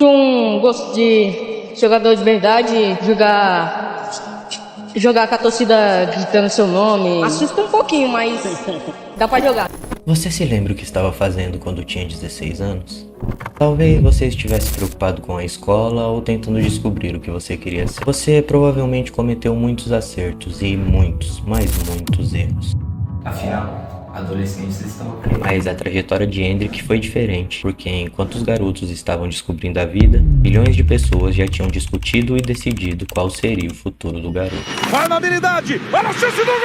Gosto de jogador de verdade, jogar com a torcida gritando seu nome. Assusta um pouquinho, mas dá pra jogar. Você se lembra o que estava fazendo quando tinha 16 anos? Talvez você estivesse preocupado com a escola ou tentando descobrir o que você queria ser. Você provavelmente cometeu muitos acertos e muitos, mas muitos erros. Afinal, adolescentes estão aprendendo. Mas a trajetória de Hendrik foi diferente, porque enquanto os garotos estavam descobrindo a vida, milhões de pessoas já tinham discutido e decidido qual seria o futuro do garoto. Vai na habilidade, olha a chance do gol!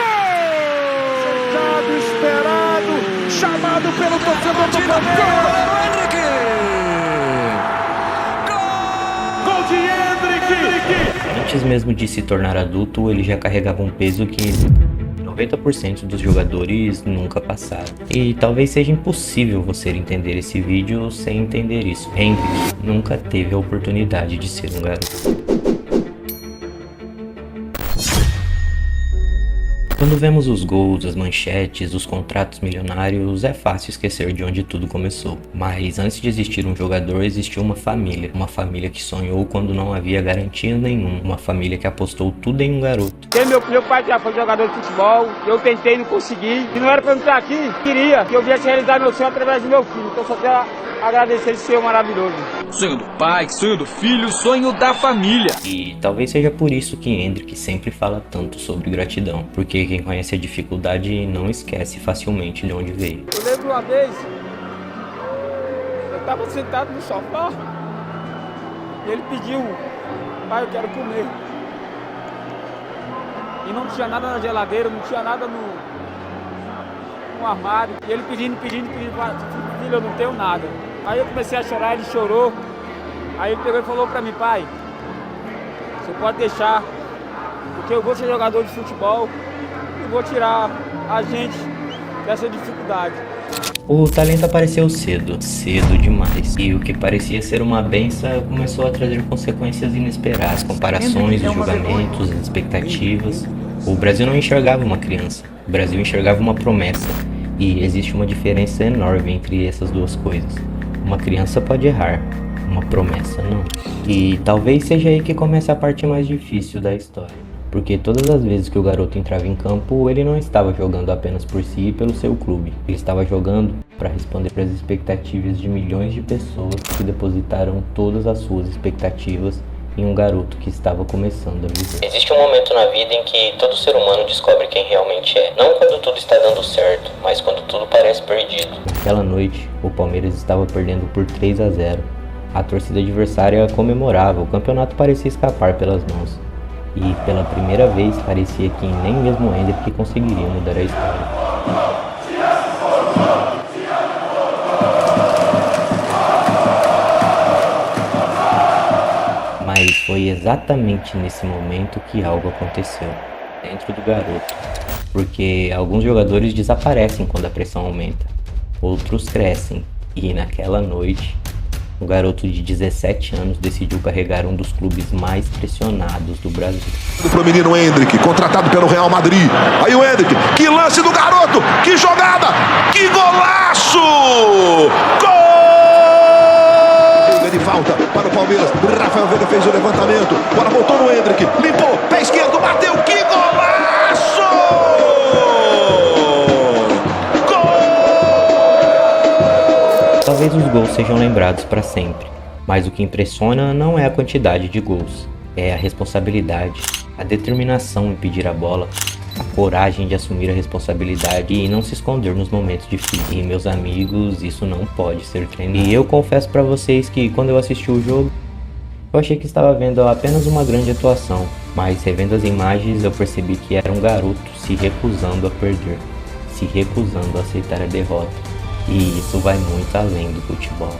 Chegado, esperado, chamado pelo torcedor do Palmeiras. Gol de Hendrik! Antes mesmo de se tornar adulto, ele já carregava um peso que 90% dos jogadores nunca passaram. E talvez seja impossível você entender esse vídeo sem entender isso. Hendrik nunca teve a oportunidade de ser um garoto. Quando vemos os gols, as manchetes, os contratos milionários, é fácil esquecer de onde tudo começou. Mas antes de existir um jogador, existiu uma família que sonhou quando não havia garantia nenhuma, uma família que apostou tudo em um garoto. Meu pai já foi jogador de futebol, eu tentei, não consegui, e não era pra eu estar aqui, queria que eu viesse realizar meu sonho através do meu filho, então só quero agradecer esse senhor maravilhoso. Sonho do pai, sonho do filho, sonho da família. E talvez seja por isso que Hendrik sempre fala tanto sobre gratidão, porque quem conhece a dificuldade não esquece facilmente de onde veio. Eu lembro uma vez, eu estava sentado no sofá, e ele pediu, pai, eu quero comer. E não tinha nada na geladeira, não tinha nada no armário. E ele pedindo, filho, eu não tenho nada. Aí eu comecei a chorar, ele chorou. Aí ele pegou e falou pra mim, pai, você pode deixar, porque eu vou ser jogador de futebol e vou tirar a gente dessa dificuldade. O talento apareceu cedo demais, e o que parecia ser uma benção começou a trazer consequências inesperadas, comparações, os julgamentos, as expectativas. O Brasil não enxergava uma criança, o Brasil enxergava uma promessa, e existe uma diferença enorme entre essas duas coisas. Uma criança pode errar, uma promessa não. E talvez seja aí que começa a parte mais difícil da história. Porque todas as vezes que o garoto entrava em campo, ele não estava jogando apenas por si e pelo seu clube. Ele estava jogando para responder às expectativas de milhões de pessoas que depositaram todas as suas expectativas em um garoto que estava começando a viver. Existe um momento na vida em que todo ser humano descobre quem realmente é. Não quando tudo está dando certo, mas quando tudo parece perdido. Naquela noite, o Palmeiras estava perdendo por 3-0. A torcida adversária comemorava, o campeonato parecia escapar pelas mãos. E pela primeira vez parecia que nem mesmo o Hendrik conseguiria mudar a história. Mas foi exatamente nesse momento que algo aconteceu dentro do garoto. Porque alguns jogadores desaparecem quando a pressão aumenta, outros crescem, e naquela noite um garoto de 17 anos decidiu carregar um dos clubes mais pressionados do Brasil. Pro menino Hendrik, contratado pelo Real Madrid. Aí o Hendrik, que lance do garoto, que jogada, que golaço! Gol! De falta para o Palmeiras. Rafael Veiga fez o levantamento. Bola voltou no Hendrik, limpou, pé esquerdo, bateu, que golaço! Talvez os gols sejam lembrados para sempre, mas o que impressiona não é a quantidade de gols, é a responsabilidade, a determinação em pedir a bola, a coragem de assumir a responsabilidade e não se esconder nos momentos difíceis. E meus amigos, isso não pode ser treinado. E eu confesso para vocês que quando eu assisti o jogo, eu achei que estava vendo apenas uma grande atuação, mas revendo as imagens eu percebi que era um garoto se recusando a perder, se recusando a aceitar a derrota. E isso vai muito além do futebol.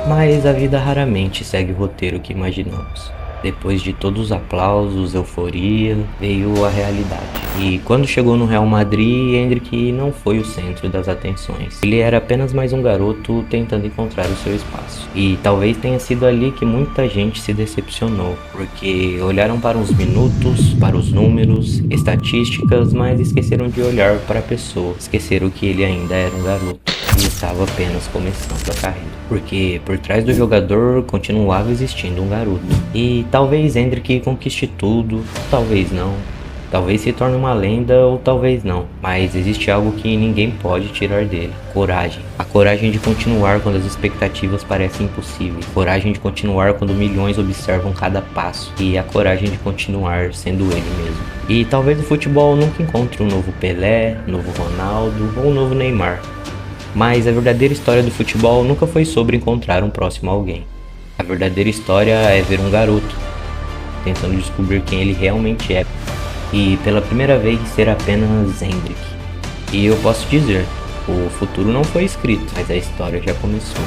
Mas a vida raramente segue o roteiro que imaginamos. Depois de todos os aplausos, euforia, veio a realidade. E quando chegou no Real Madrid, Hendrik não foi o centro das atenções. Ele era apenas mais um garoto tentando encontrar o seu espaço. E talvez tenha sido ali que muita gente se decepcionou, porque olharam para os minutos, para os números, estatísticas, mas esqueceram de olhar para a pessoa. Esqueceram que ele ainda era um garoto. e estava apenas começando a carreira. Porque por trás do jogador continuava existindo um garoto. E talvez Endrick conquiste tudo, talvez não. Talvez se torne uma lenda ou talvez não, mas existe algo que ninguém pode tirar dele: coragem. A coragem de continuar quando as expectativas parecem impossíveis, coragem de continuar quando milhões observam cada passo, e a coragem de continuar sendo ele mesmo. E talvez o futebol nunca encontre um novo Pelé, um novo Ronaldo ou um novo Neymar, mas a verdadeira história do futebol nunca foi sobre encontrar um próximo alguém. A verdadeira história é ver um garoto tentando descobrir quem ele realmente é, e pela primeira vez ser apenas Endrick. E eu posso dizer, o futuro não foi escrito, mas a história já começou.